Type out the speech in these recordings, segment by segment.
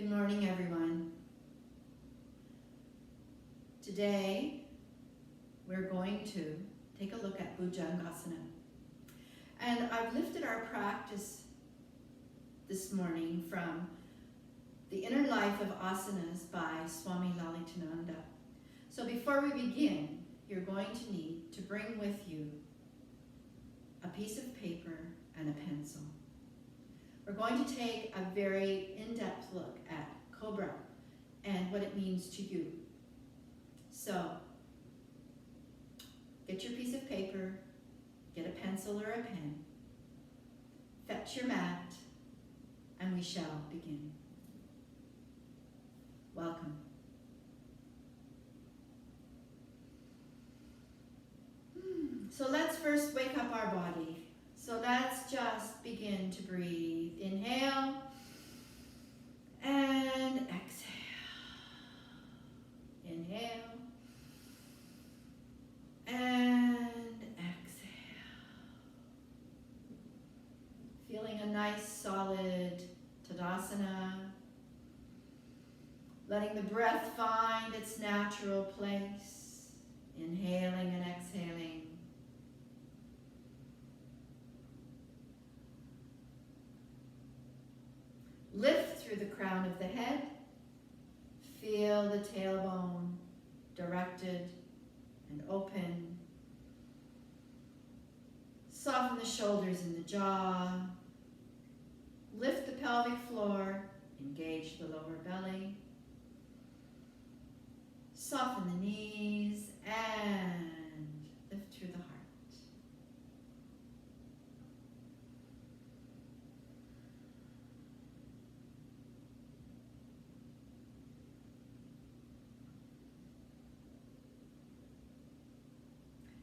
Good morning, everyone. Today, we're going to take a look at Bhujangasana. And I've lifted our practice this morning from The Inner Life of Asanas by Swami Lalitananda. So before we begin, you're going to need to bring with you a piece of paper and a pencil. We're going to take a very in-depth look at Cobra and what it means to you. So, get your piece of paper, get a pencil or a pen, fetch your mat, and we shall begin. Welcome. So let's first wake up our body. So let's just begin to breathe. Inhale and exhale. Inhale and exhale. Feeling a nice solid Tadasana. Letting the breath find its natural place. Inhaling and exhaling. Lift through the crown of the head. Feel the tailbone directed and open. Soften the shoulders and the jaw. Lift the pelvic floor. Engage the lower belly. Soften the knees and lift through the heart.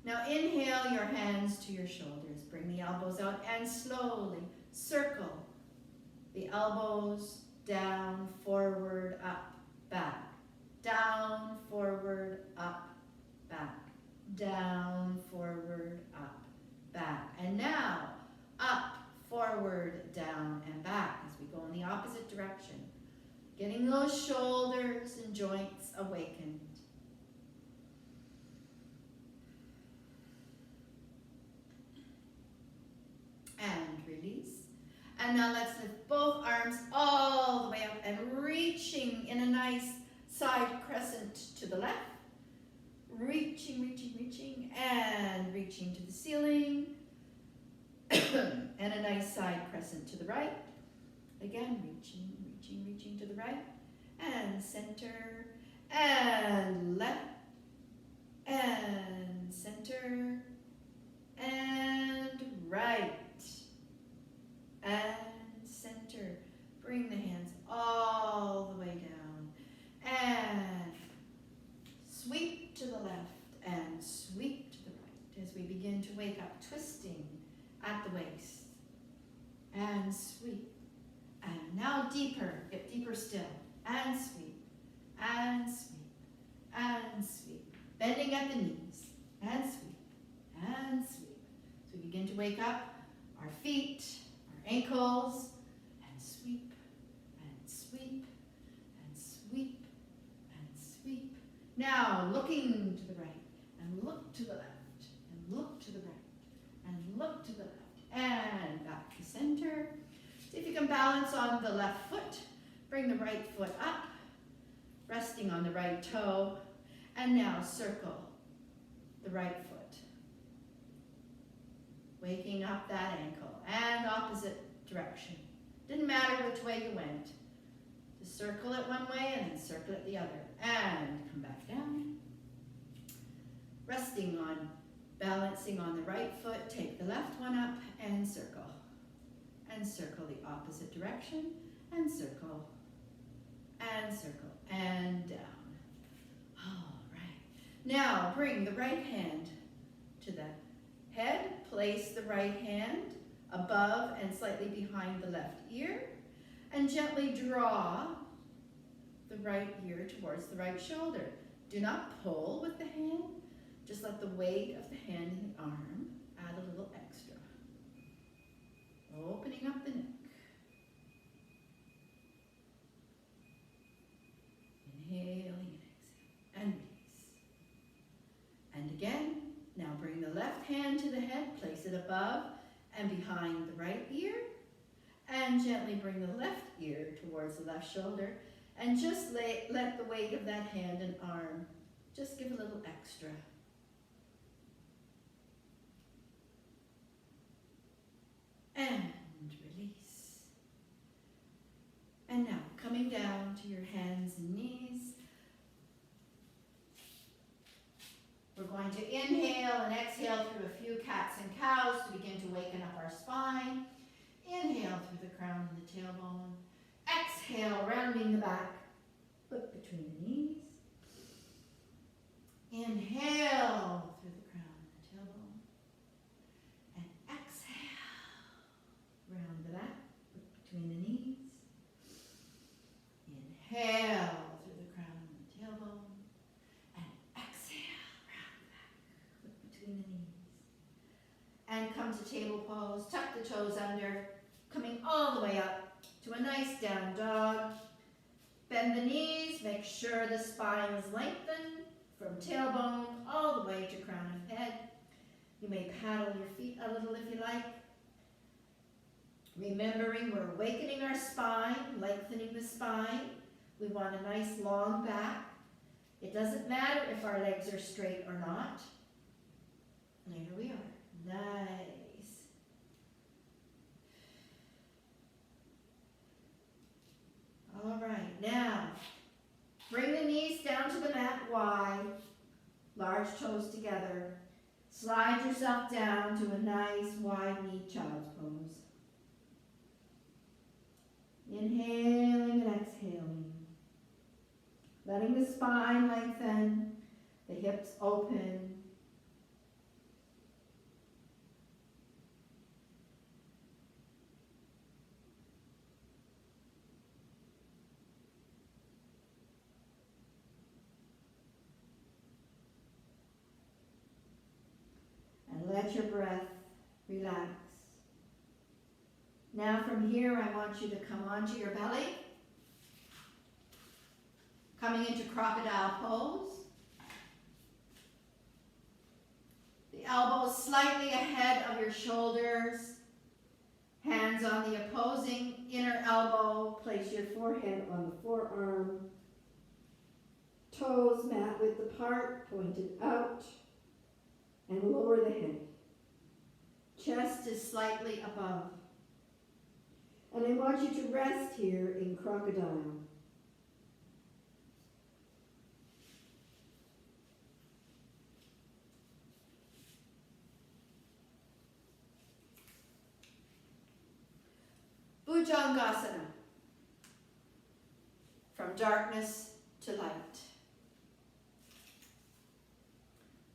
Now inhale your hands to your shoulders. Bring the elbows out and slowly circle the elbows down, forward, up, back. Down, forward, up, back. Down, forward, up, back. And now up, forward, down, and back as we go in the opposite direction. Getting those shoulders and joints awakened. And release. And now let's lift both arms all the way up and reaching in a nice side crescent to the left. Reaching, reaching, reaching, and reaching to the ceiling. And a nice side crescent to the right. Again, reaching, reaching, reaching to the right. And center, and left, and center, and right. And center. Bring the hands all the way down. And sweep to the left and sweep to the right as we begin to wake up, twisting at the waist. And sweep. And now deeper. Get deeper still. And sweep. And sweep. And sweep. Bending at the knees. And sweep. And sweep. So we begin to wake up our feet, ankles, and sweep, and sweep, and sweep, and sweep. Now, looking to the right, and look to the left, and look to the right, and look to the left, and back to center. See if you can balance on the left foot. Bring the right foot up, resting on the right toe, and now circle the right foot. Waking up that ankle. And opposite direction. Didn't matter which way you went. Just circle it one way and then circle it the other. And come back down. Resting on, balancing on the right foot. Take the left one up and circle. And circle the opposite direction. And circle. And circle. And down. All right. Now bring the right hand to the head. Place the right hand above and slightly behind the left ear, and gently draw the right ear towards the right shoulder. Do not pull with the hand, just let the weight of the hand and the arm add a little extra. Opening up the neck. And again, now bring the left hand to the head, place it above and behind the right ear, and gently bring the left ear towards the left shoulder, and just let the weight of that hand and arm just give a little extra. And release. And now, coming down to your hands and knees, we're going to inhale and exhale through a few cats and cows to begin to waken up our spine. Inhale through the crown and the tailbone. Exhale, rounding the back, foot between the knees. Inhale through the crown and the tailbone. And exhale, round the back, foot between the knees. Inhale through the crown and the tailbone. And exhale, round the back, foot between the knees. And come to table pose, tuck the toes under, coming all the way up to a nice down dog. Bend the knees, make sure the spine is lengthened from tailbone all the way to crown of head. You may paddle your feet a little if you like. Remembering we're awakening our spine, lengthening the spine. We want a nice long back. It doesn't matter if our legs are straight or not. And here we are. Nice. All right, now bring the knees down to the mat wide, large toes together. Slide yourself down to a nice wide knee child's pose. Inhaling and exhaling. Letting the spine lengthen, the hips open. Let your breath relax. Now from here, I want you to come onto your belly. Coming into crocodile pose. The elbows slightly ahead of your shoulders. Hands on the opposing inner elbow. Place your forehead on the forearm. Toes mat width apart, pointed out. And lower the head. Chest is slightly above. And I want you to rest here in crocodile. Bhujangasana. From darkness to light.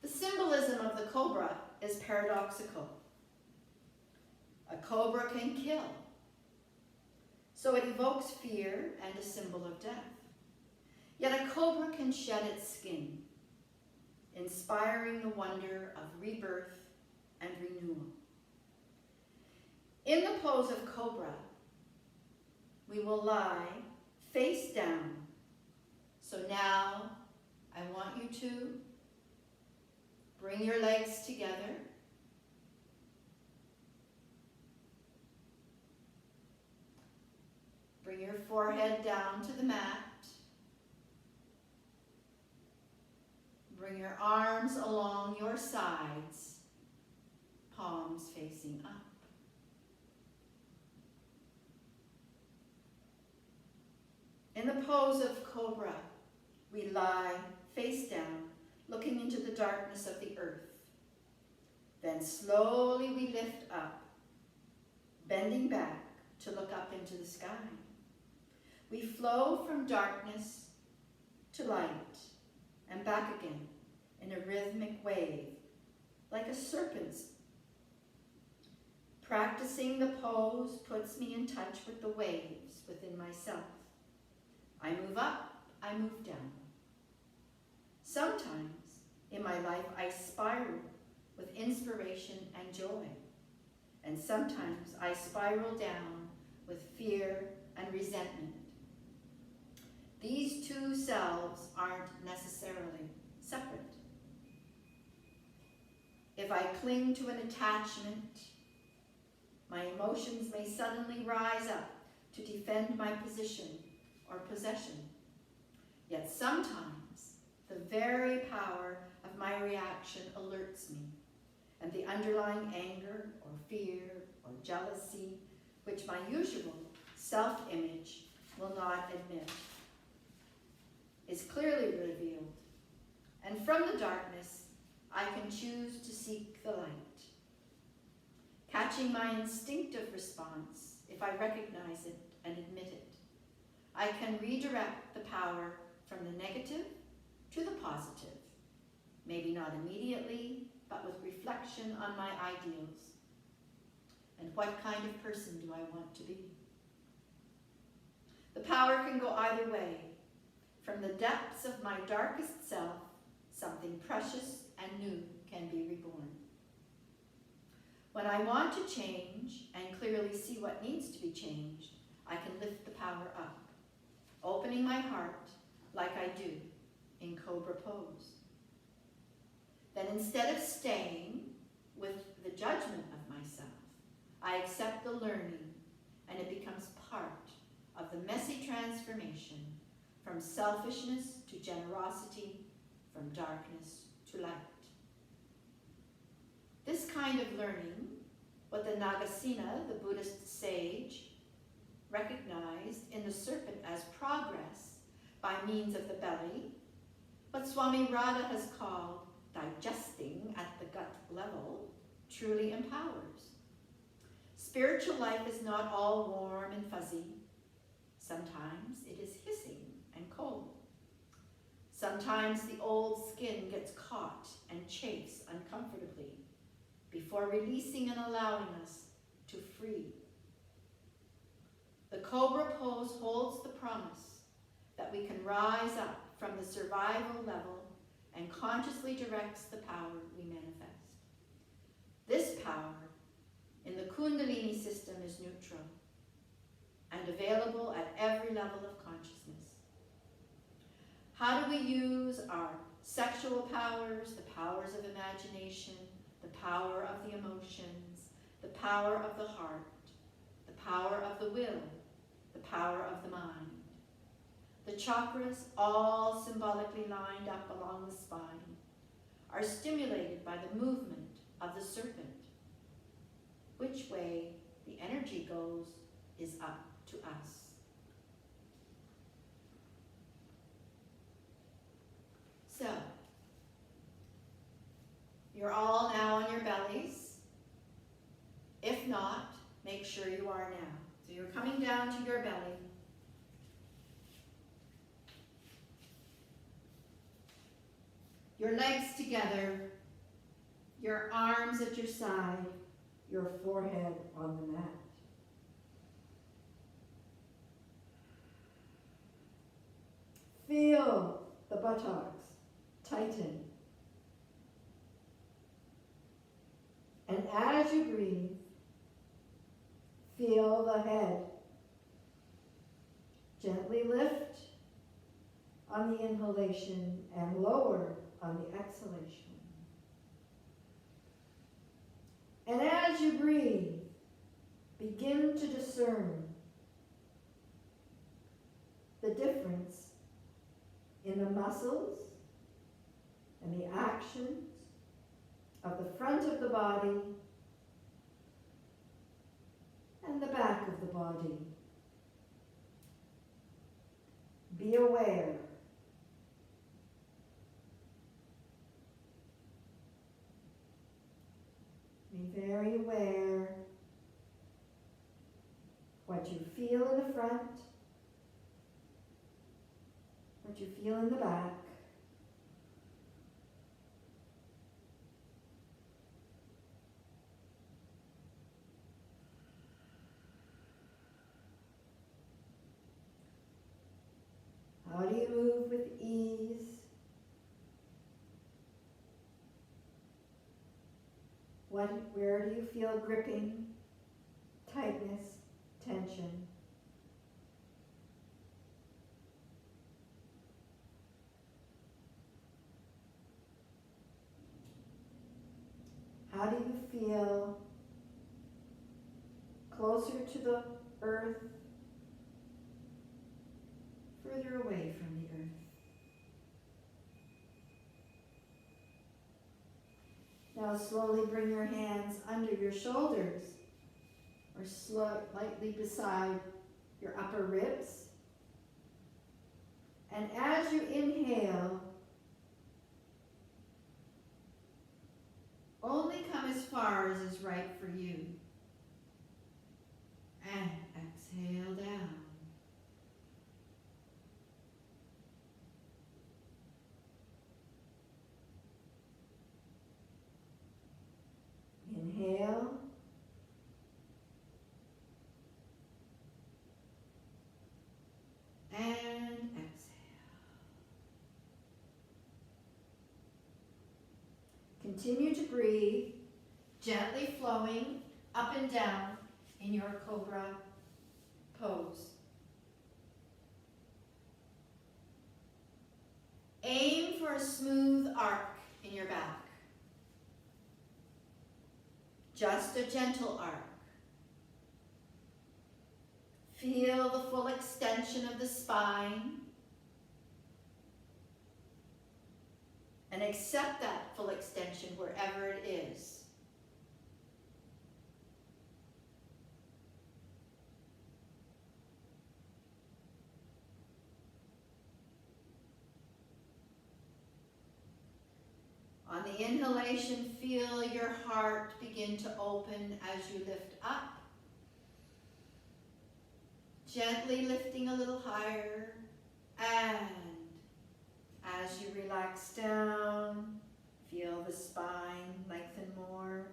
The symbolism of the cobra is paradoxical. A cobra can kill, so it evokes fear and a symbol of death. Yet a cobra can shed its skin, inspiring the wonder of rebirth and renewal. In the pose of cobra, we will lie face down. So now I want you to bring your legs together. Bring your forehead down to the mat. Bring your arms along your sides, palms facing up. In the pose of cobra, we lie face down, looking into the darkness of the earth. Then slowly we lift up, bending back to look up into the sky. We flow from darkness to light and back again in a rhythmic wave, like a serpent's. Practicing the pose puts me in touch with the waves within myself. I move up, I move down. Sometimes in my life I spiral with inspiration and joy. And sometimes I spiral down with fear and resentment. These two selves aren't necessarily separate. if I cling to an attachment, my emotions may suddenly rise up to defend my position or possession. Yet sometimes the very power of my reaction alerts me, and the underlying anger or fear or jealousy, which my usual self-image will not admit, is clearly revealed. And from the darkness, I can choose to seek the light, catching my instinctive response if I recognize it and admit it. I can redirect the power from the negative to the positive, maybe not immediately, but with reflection on my ideals. And what kind of person do I want to be? The power can go either way. From the depths of my darkest self, something precious and new can be reborn. When I want to change and clearly see what needs to be changed, I can lift the power up, opening my heart like I do in Cobra pose. Then instead of staying with the judgment of myself, I accept the learning, and it becomes part of the messy transformation from selfishness to generosity, from darkness to light. This kind of learning, what the Nagasena, the Buddhist sage, recognized in the serpent as progress by means of the belly, what Swami Radha has called digesting at the gut level, truly empowers. Spiritual life is not all warm and fuzzy. Sometimes it is hissing and cold. Sometimes the old skin gets caught and chafes uncomfortably before releasing and allowing us to free. The Cobra pose holds the promise that we can rise up from the survival level and consciously directs the power we manifest. This power in the Kundalini system is neutral and available at every level of consciousness. How do we use our sexual powers, the powers of imagination, the power of the emotions, the power of the heart, the power of the will, the power of the mind? The chakras, all symbolically lined up along the spine, are stimulated by the movement of the serpent. Which way the energy goes is up to us. So, you're all now on your bellies. If not, make sure you are now. So you're coming down to your belly. Your legs together, your arms at your side, your forehead on the mat. Feel the buttocks tighten. And as you breathe, feel the head gently lift on the inhalation and lower on the exhalation. And as you breathe, begin to discern the difference in the muscles and the actions of the front of the body and the back of the body. Be aware. Be very aware what you feel in the front, what you feel in the back. How do you move with ease? Where do you feel gripping, tightness, tension? How do you feel? Closer to the earth, further away from the earth. Now slowly bring your hands under your shoulders or lightly beside your upper ribs. And as you inhale, only come as far as is right for you. And exhale down. Inhale. And exhale. Continue to breathe, gently flowing up and down in your Cobra pose. Aim for a smooth arc in your back. Just a gentle arc. Feel the full extension of the spine and accept that full extension wherever it is. On the inhalation, feel your heart begin to open as you lift up. Gently lifting a little higher, and as you relax down, feel the spine lengthen more.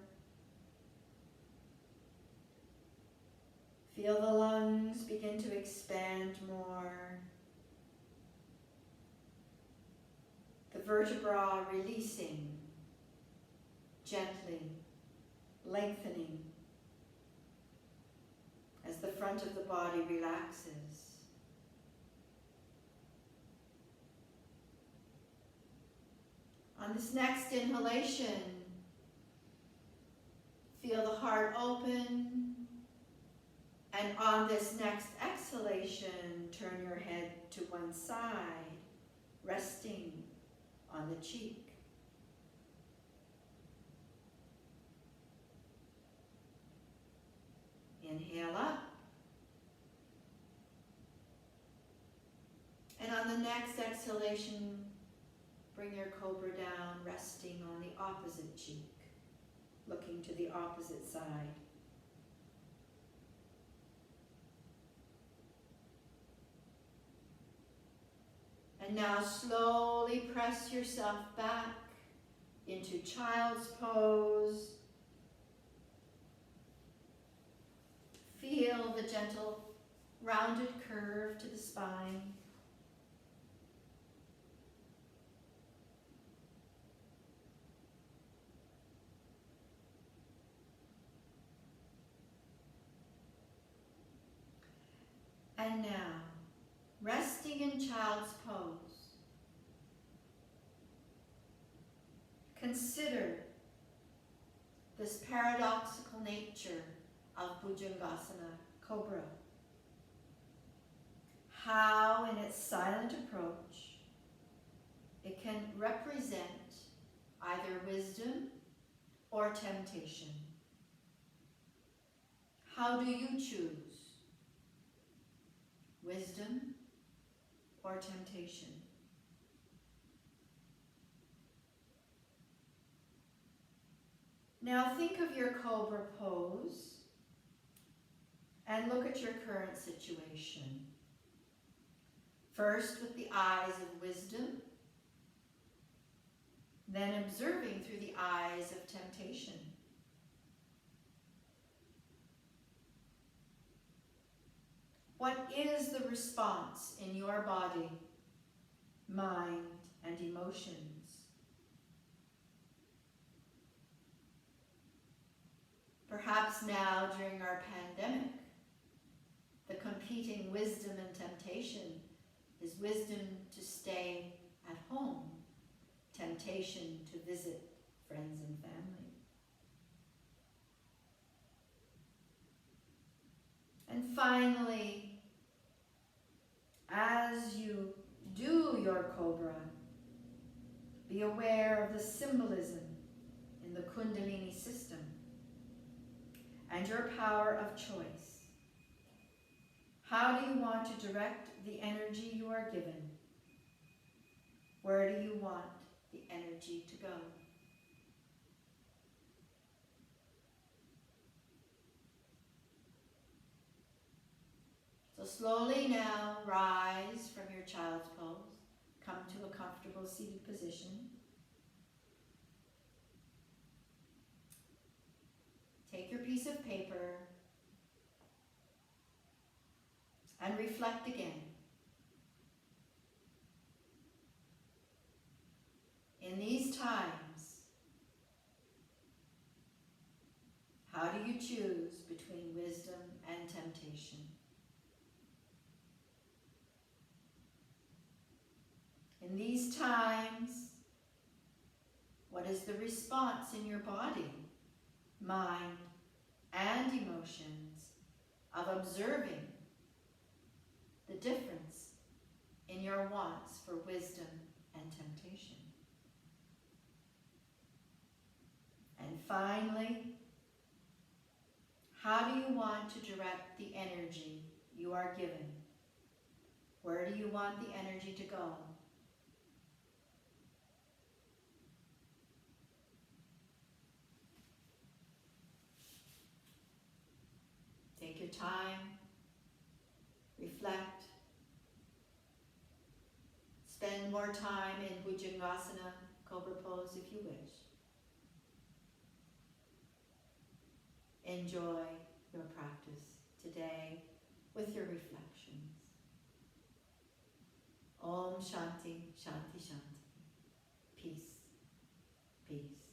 Feel the lungs begin to expand more. The vertebra releasing, gently lengthening as the front of the body relaxes. On this next inhalation, feel the heart open, and on this next exhalation, turn your head to one side, resting on the cheek. Inhale up. And on the next exhalation, bring your Cobra down, resting on the opposite cheek, looking to the opposite side. And now slowly press yourself back into child's pose. Feel the gentle rounded curve to the spine. And now, resting in child's pose, consider this paradoxical nature of Bhujangasana, Cobra. How, in its silent approach, it can represent either wisdom or temptation. How do you choose? Wisdom or temptation? Now think of your Cobra pose and look at your current situation. First with the eyes of wisdom, then observing through the eyes of temptation. What is the response in your body, mind, and emotions? Perhaps now during our pandemic, the competing wisdom and temptation is wisdom to stay at home, temptation to visit friends and family. finally, as you do your Cobra, be aware of the symbolism in the Kundalini system and your power of choice. How do you want to direct the energy you are given? Where do you want the energy to go? So slowly now rise from your child's pose. Come to a comfortable seated position. Take your piece of paper and reflect again. In these times, how do you choose between wisdom and temptation? In these times, what is the response in your body, mind, and emotions of observing the difference in your wants for wisdom and temptation? And finally, how do you want to direct the energy you are given? Where do you want the energy to go? Take your time, reflect, spend more time in Bhujangasana, Cobra pose if you wish. Enjoy your practice today with your reflections. Om Shanti, Shanti, Shanti. Peace, peace.